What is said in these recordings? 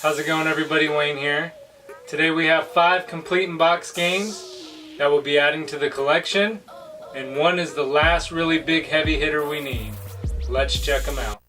How's it going, everybody? Wayne here. Today we have 5 complete in box games that we'll be adding to the collection, and one is the last really big heavy hitter we need. Let's check them out.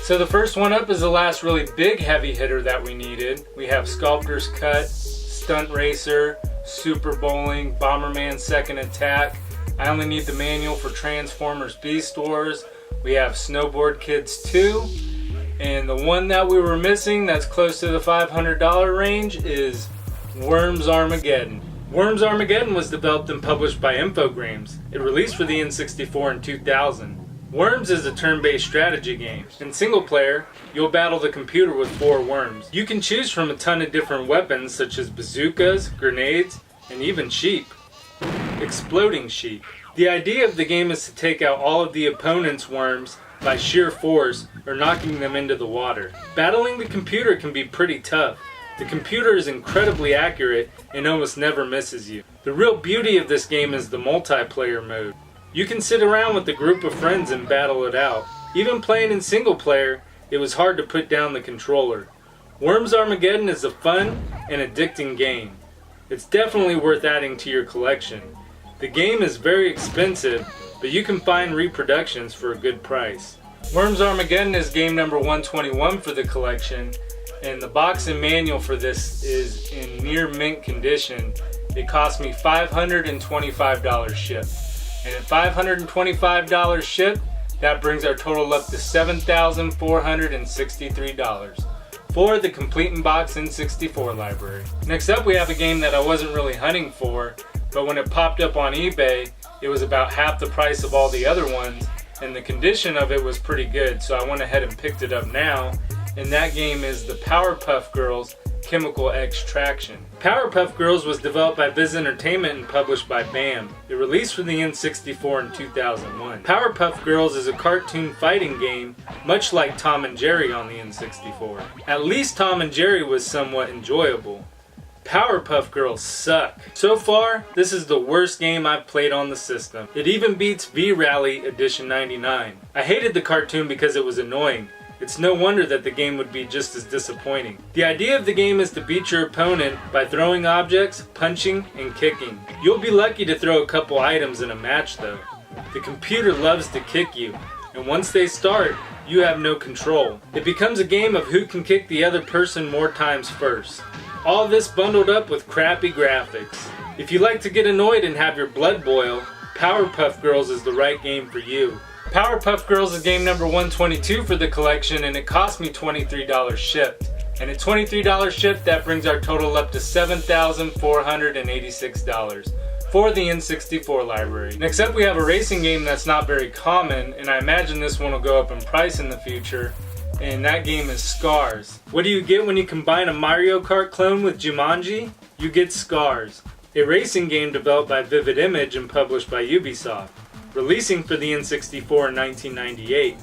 So the first one up is the last really big heavy hitter that we needed. We have Sculptor's Cut, Stunt Racer, Super Bowling, Bomberman Second Attack. I only need the manual for Transformers Beast Wars. We have Snowboard Kids 2. And the one that we were missing that's close to the $500 range is Worms Armageddon. Worms Armageddon was developed and published by Infogrames. It released for the N64 in 2000. Worms is a turn-based strategy game. In single player, you'll battle the computer with 4 worms. You can choose from a ton of different weapons such as bazookas, grenades, and even sheep. Exploding sheep. The idea of the game is to take out all of the opponent's worms by sheer force or knocking them into the water. Battling the computer can be pretty tough. The computer is incredibly accurate and almost never misses you. The real beauty of this game is the multiplayer mode. You can sit around with a group of friends and battle it out. Even playing in single player, it was hard to put down the controller. Worms Armageddon is a fun and addicting game. It's definitely worth adding to your collection. The game is very expensive, but you can find reproductions for a good price. Worms Armageddon is game number 121 for the collection, and the box and manual for this is in near mint condition. It cost me $525 shipped. And at $525 shipped, that brings our total up to $7,463 for the complete in box N64 library. Next up, we have a game that I wasn't really hunting for, but when it popped up on eBay, it was about half the price of all the other ones, and the condition of it was pretty good, so I went ahead and picked it up now, and that game is the Powerpuff Girls Chemical Extraction. Powerpuff Girls was developed by Viz Entertainment and published by BAM. It released for the N64 in 2001. Powerpuff Girls is a cartoon fighting game, much like Tom and Jerry on the N64. At least Tom and Jerry was somewhat enjoyable. Powerpuff Girls suck. So far, this is the worst game I've played on the system. It even beats V-Rally Edition 99. I hated the cartoon because it was annoying. It's no wonder that the game would be just as disappointing. The idea of the game is to beat your opponent by throwing objects, punching, and kicking. You'll be lucky to throw a couple items in a match though. The computer loves to kick you, and once they start, you have no control. It becomes a game of who can kick the other person more times first. All this bundled up with crappy graphics. If you like to get annoyed and have your blood boil, Powerpuff Girls is the right game for you. Powerpuff Girls is game number 122 for the collection, and it cost me $23 shipped. And at $23 shipped, that brings our total up to $7,486 for the N64 library. Next up, we have a racing game that's not very common, and I imagine this one will go up in price in the future, and that game is Scars. What do you get when you combine a Mario Kart clone with Jumanji? You get Scars, a racing game developed by Vivid Image and published by Ubisoft. Releasing for the N64 in 1998.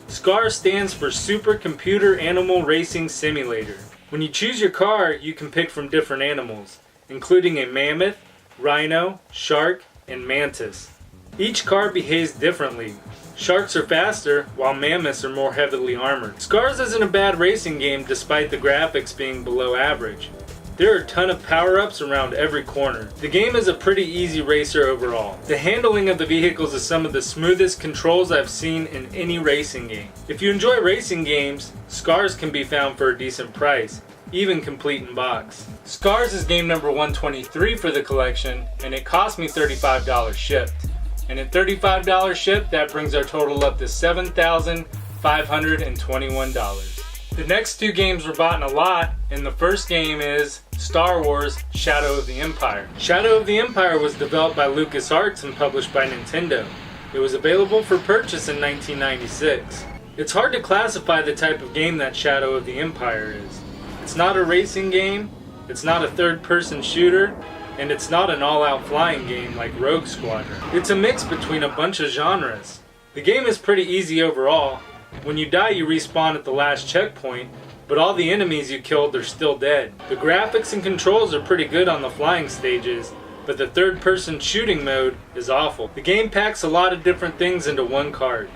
SCAR stands for Super Computer Animal Racing Simulator. When you choose your car, you can pick from different animals, including a mammoth, rhino, shark, and mantis. Each car behaves differently. Sharks are faster, while mammoths are more heavily armored. Scars isn't a bad racing game despite the graphics being below average. There are a ton of power-ups around every corner. The game is a pretty easy racer overall. The handling of the vehicles is some of the smoothest controls I've seen in any racing game. If you enjoy racing games, Scars can be found for a decent price, even complete in box. Scars is game number 123 for the collection, and it cost me $35 shipped. And at $35 shipped, that brings our total up to $7,521. The next 2 games were bought in a lot, and the first game is Star Wars Shadow of the Empire. Shadow of the Empire was developed by LucasArts and published by Nintendo. It was available for purchase in 1996. It's hard to classify the type of game that Shadow of the Empire is. It's not a racing game, it's not a third-person shooter, and it's not an all-out flying game like Rogue Squadron. It's a mix between a bunch of genres. The game is pretty easy overall. When you die, you respawn at the last checkpoint, but all the enemies you killed are still dead. The graphics and controls are pretty good on the flying stages, but the third-person shooting mode is awful. The game packs a lot of different things into one card,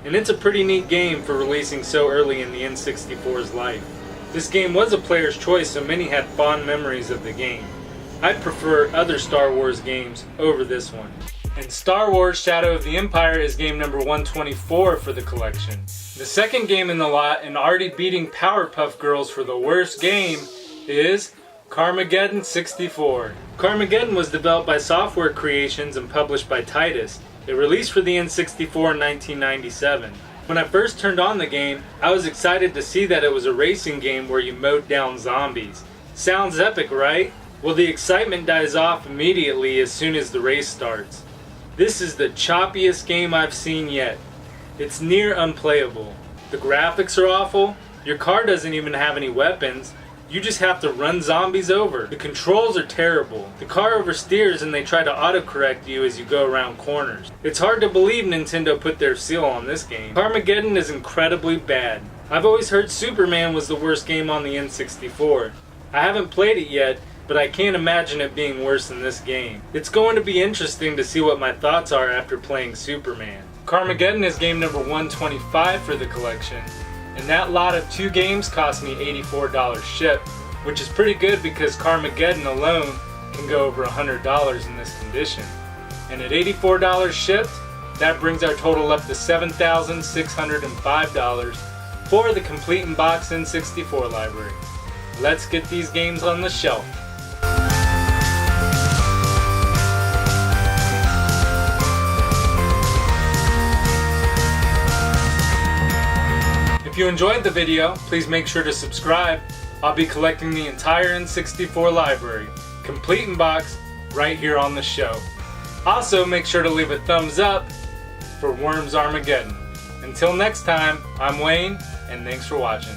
and it's a pretty neat game for releasing so early in the N64's life. This game was a player's choice, so many had fond memories of the game. I'd prefer other Star Wars games over this one. And Star Wars Shadow of the Empire is game number 124 for the collection. The second game in the lot, and already beating Powerpuff Girls for the worst game, is Carmageddon 64. Carmageddon was developed by Software Creations and published by Titus. It released for the N64 in 1997. When I first turned on the game, I was excited to see that it was a racing game where you mowed down zombies. Sounds epic, right? Well, the excitement dies off immediately as soon as the race starts. This is the choppiest game I've seen yet. It's near unplayable. The graphics are awful. Your car doesn't even have any weapons. You just have to run zombies over. The controls are terrible. The car oversteers and they try to autocorrect you as you go around corners. It's hard to believe Nintendo put their seal on this game. Carmageddon is incredibly bad. I've always heard Superman was the worst game on the N64. I haven't played it yet, but I can't imagine it being worse than this game. It's going to be interesting to see what my thoughts are after playing Superman. Carmageddon is game number 125 for the collection, and that lot of 2 games cost me $84 shipped, which is pretty good because Carmageddon alone can go over $100 in this condition. And at $84 shipped, that brings our total up to $7,605 for the complete in box N64 library. Let's get these games on the shelf. If you enjoyed the video, please make sure to subscribe. I'll be collecting the entire N64 library, complete in box, right here on the show. Also, make sure to leave a thumbs up for Worms Armageddon. Until next time, I'm Wayne, and thanks for watching.